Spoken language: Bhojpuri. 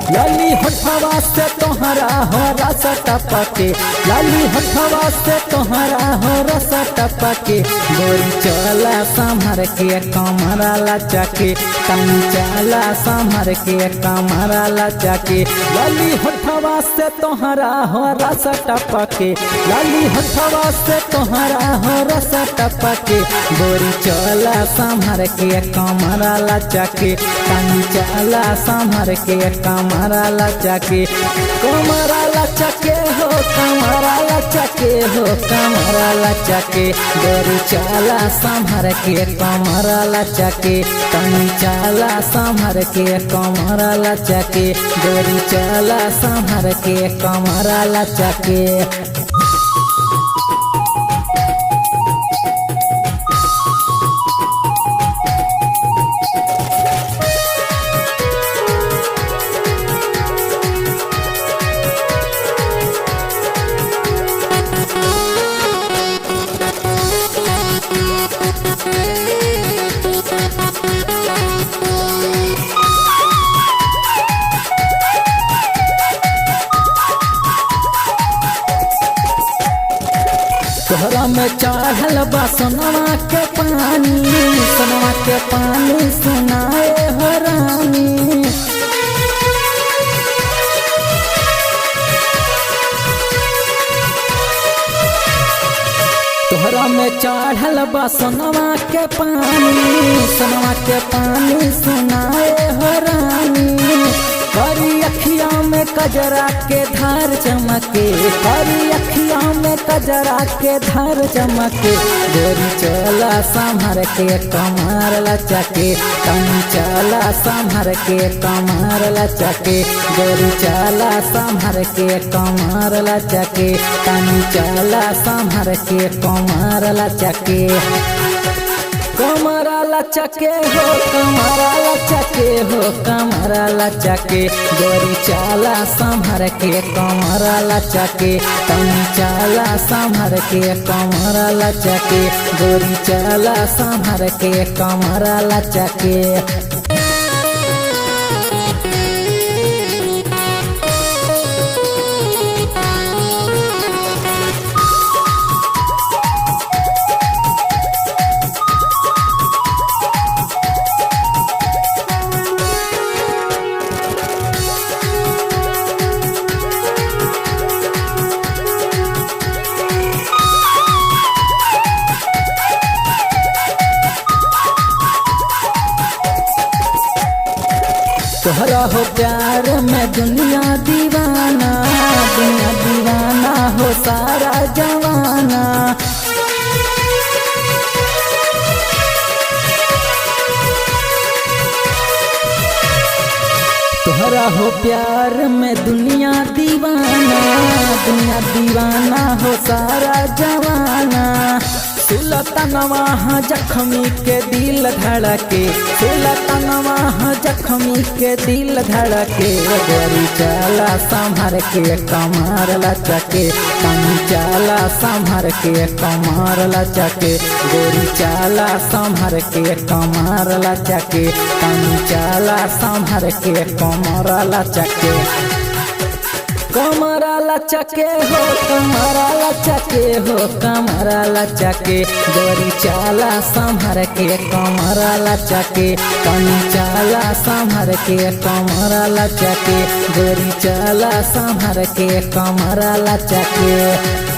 लाली होठवा से तोहरा हो रस टपके, लाली होठवा से तोहरा हो रस टपके। गोरी चला संभर के कमरा लचके, तनी चला संभर के कमरा लचके। लाली होठवा से तोहरा हो रस टपके, लाली होठवा से तोहरा हो रस टपके। गोरी चला संभर के कमरा लचके, तनी चला संभर के कमरा लचके। कमरा लचके हो, कमरा लचके हो, कमरा लचके। गोरी चला संभर के कमरा लचके, तनी चला संभर के कमरा लचके। गोरी चला संभर के कमरा लचके। तोहरा में चढ़ल बा सोनवा के पानी, सोनवा के पानी सुनाए हो रानी। तोहरा में चढ़ल बा सोनवा के पानी, सोनवा के पानी सुनाए हो रानी। हरी अखिया में कजरा के धार चमके, हरी अखिया में कजरा के धार चमके। गोरी चला संभर के कमर लचके, तनी चला संभर के कमर लचके। गोरी चला संभर के कमर लचके, तनी चला संभर के कमर लचके। कमरा लचके हो, कमरा लचके हो, कमरा लचके। गोरी चला संभर के कमरा लचके, तनी चला संभर के कमरा लचके। गोरी चला संभर के कमरा लचके। तोहरा हो प्यार में दुनिया दीवाना, दुनिया दीवाना हो सारा जवाना। तोहरा हो प्यार में दुनिया दीवाना, दुनिया दीवाना हो सारा जवाना। सुलतानवा जख्मी के दिल धड़के, सुलतानवा जख्मी के दिल धड़के। गोरी चला संभर के कमर लचके, तनी चला संभर के कमर लचके। गोरी चला संभर के कमर लचके, तनी चला संभर के कमर लचके। कमरा लचके हो, कमरा लचके हो, कमरा लचके। गोरी चला संभर के कमरा लचके, तनी चला संभर के कमरा लचके। गोरी चला संभर के कमरा लचके।